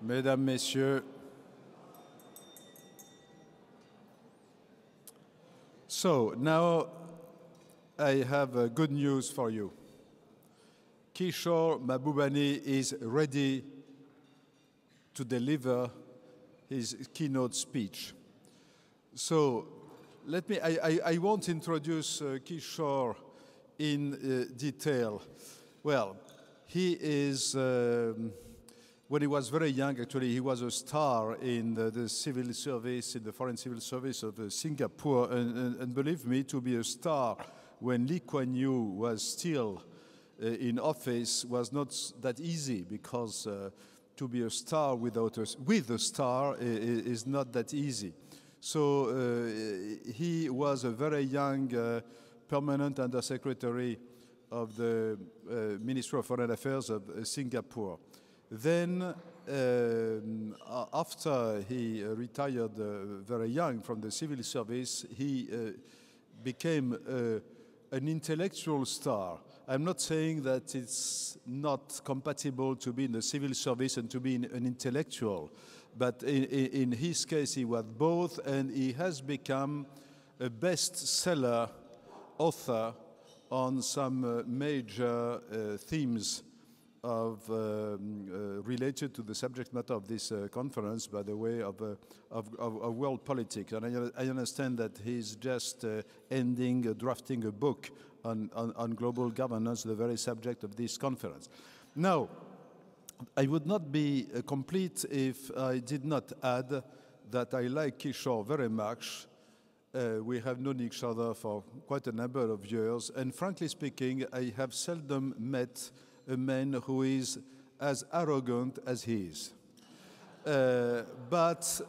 Mesdames, Messieurs, so now I have good news for you. Kishore Mahbubani is ready to deliver his keynote speech. So I won't introduce Kishore in detail. Well, he is, when he was very young, actually, he was a star in the civil service, in the foreign civil service of Singapore. And believe me, to be a star when Lee Kuan Yew was still in office was not that easy, because to be a star with a star is not that easy. So he was a very young permanent undersecretary of the Ministry of Foreign Affairs of Singapore. Then, after he retired very young from the civil service, he became an intellectual star. I'm not saying that it's not compatible to be in the civil service and to be an intellectual, but in his case, he was both, and he has become a bestseller author on some major themes related to the subject matter of this conference, by the way, of world politics. And I understand that he's just drafting a book on global governance, the very subject of this conference. Now, I would not be complete if I did not add that I like Kishore very much. We have known each other for quite a number of years, and frankly speaking, I have seldom met a man who is as arrogant as he is. But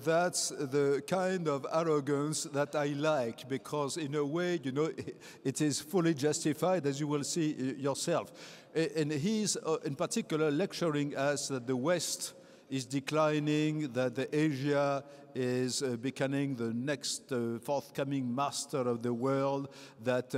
that's the kind of arrogance that I like, because in a way, you know, it is fully justified, as you will see yourself. And he's in particular lecturing us that the West is declining, that the Asia is becoming the next forthcoming master of the world, that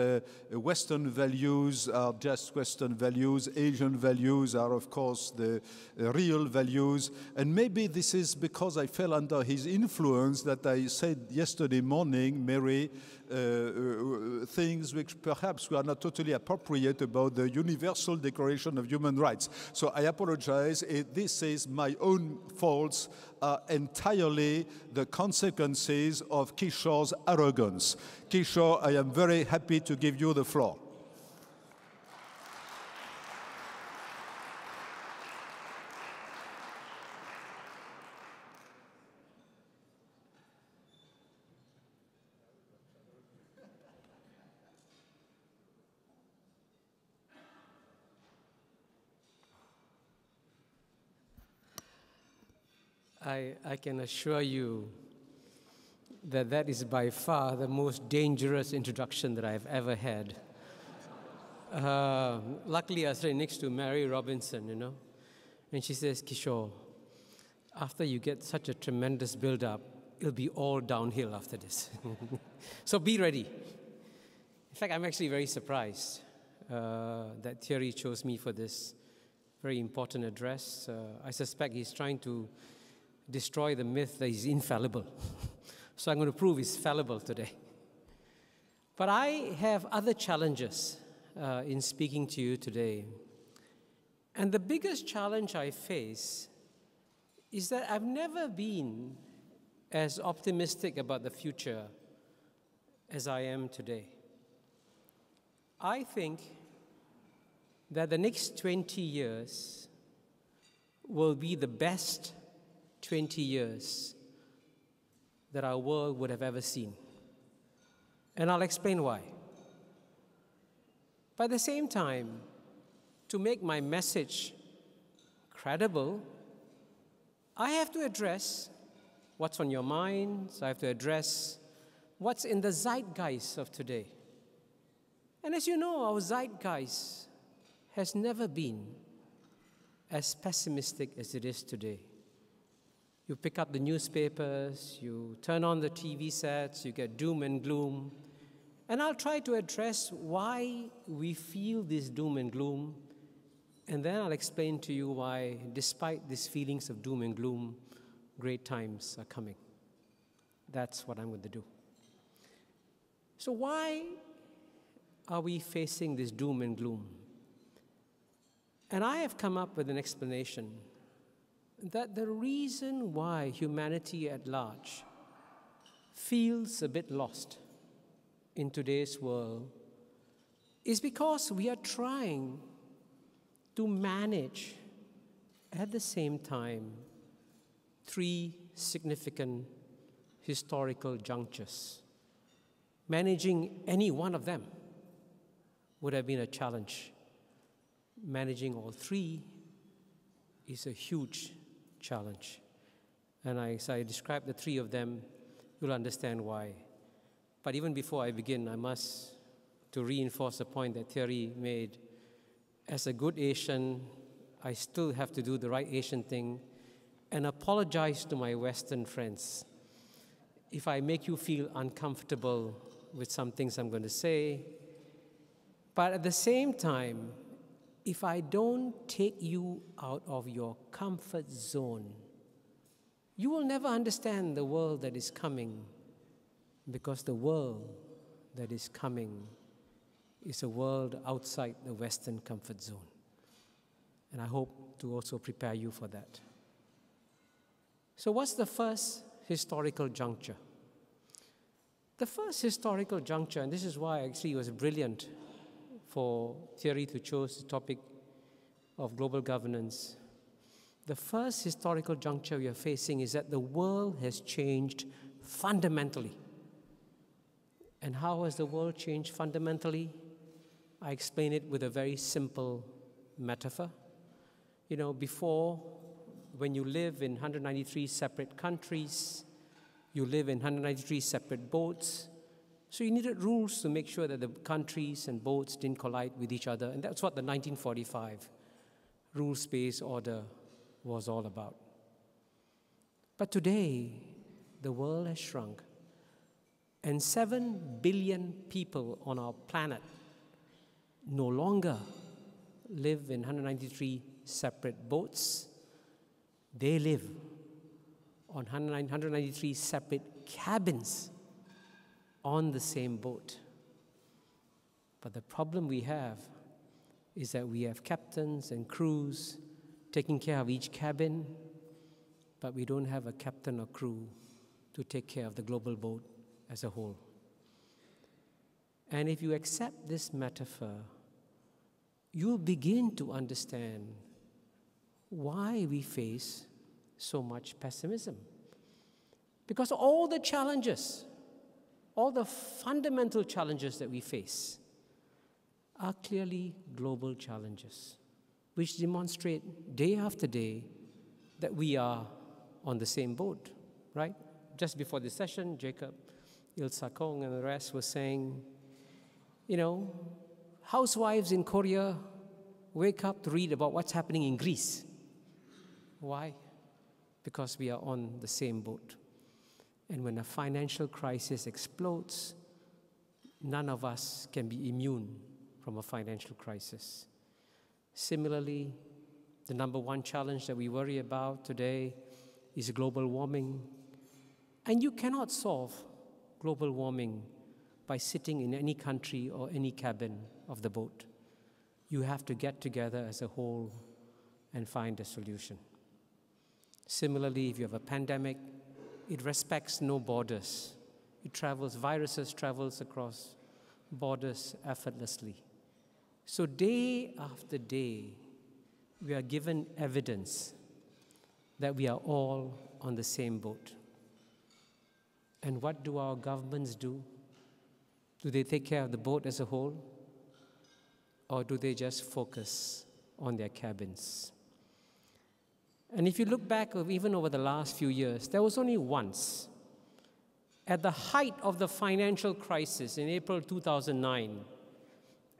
Western values are just Western values, Asian values are, of course, the real values. And maybe this is because I fell under his influence that I said yesterday morning, Mary, things which perhaps were not totally appropriate about the Universal Declaration of Human Rights. So I apologize. This is my own faults, entirely the consequences of Kishore's arrogance. Kishore, I am very happy to give you the floor. I can assure you that that is by far the most dangerous introduction that I've ever had. Luckily, I was sitting next to Mary Robinson, you know, and she says, Kishore, after you get such a tremendous build-up, it'll be all downhill after this. So be ready. In fact, I'm actually very surprised that Thierry chose me for this very important address. I suspect he's trying to destroy the myth that he's infallible. So I'm going to prove he's fallible today. But I have other challenges in speaking to you today. And the biggest challenge I face is that I've never been as optimistic about the future as I am today. I think that the next 20 years will be the best 20 years that our world would have ever seen. And I'll explain why. But at the same time, to make my message credible, I have to address what's on your minds. I have to address what's in the zeitgeist of today. And as you know, our zeitgeist has never been as pessimistic as it is today. You pick up the newspapers, you turn on the TV sets, you get doom and gloom. And I'll try to address why we feel this doom and gloom And then I'll explain to you why, despite these feelings of doom and gloom, great times are coming. That's what I'm going to do. So why are we facing this doom and gloom? And I have come up with an explanation that the reason why humanity at large feels a bit lost in today's world is because we are trying to manage at the same time 3 significant historical junctures. Managing any one of them would have been a challenge. Managing all 3 is a huge challenge. And as I describe the 3 of them, you'll understand why. But even before I begin, I must, to reinforce the point that Thierry made, as a good Asian, I still have to do the right Asian thing and apologize to my Western friends if I make you feel uncomfortable with some things I'm going to say. But at the same time, if I don't take you out of your comfort zone, you will never understand the world that is coming, because the world that is coming is a world outside the Western comfort zone. And I hope to also prepare you for that. So what's the first historical juncture? The first historical juncture, and this is why actually it was brilliant for Thierry to choose the topic of global governance. The first historical juncture we are facing is that the world has changed fundamentally. And how has the world changed fundamentally? I explain it with a very simple metaphor. You know, before, when you live in 193 separate countries, you live in 193 separate boats, so you needed rules to make sure that the countries and boats didn't collide with each other, and that's what the 1945 rules-based order was all about. But today, the world has shrunk, and 7 billion people on our planet no longer live in 193 separate boats. They live on 193 separate cabins on the same boat. But the problem we have is that we have captains and crews taking care of each cabin, but we don't have a captain or crew to take care of the global boat as a whole. And if you accept this metaphor, you'll begin to understand why we face so much pessimism. Because all the challenges, all the fundamental challenges that we face are clearly global challenges, which demonstrate day after day that we are on the same boat, right? Just before the session, Jacob, Ilsa Kong, and the rest were saying, you know, housewives in Korea wake up to read about what's happening in Greece. Why? Because we are on the same boat. And when a financial crisis explodes, none of us can be immune from a financial crisis. Similarly, the number one challenge that we worry about today is global warming. And you cannot solve global warming by sitting in any country or any cabin of the boat. You have to get together as a whole and find a solution. Similarly, if you have a pandemic, it respects no borders. Viruses travels across borders effortlessly. So day after day, we are given evidence that we are all on the same boat. And what do our governments do? Do they take care of the boat as a whole? Or do they just focus on their cabins? And if you look back even over the last few years, there was only once, at the height of the financial crisis in April 2009,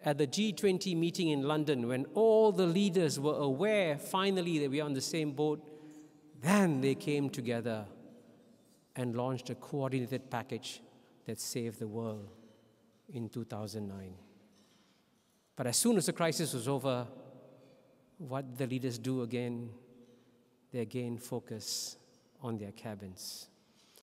at the G20 meeting in London, when all the leaders were aware finally that we are on the same boat, then they came together and launched a coordinated package that saved the world in 2009. But as soon as the crisis was over, what the leaders do again, they again focus on their cabins.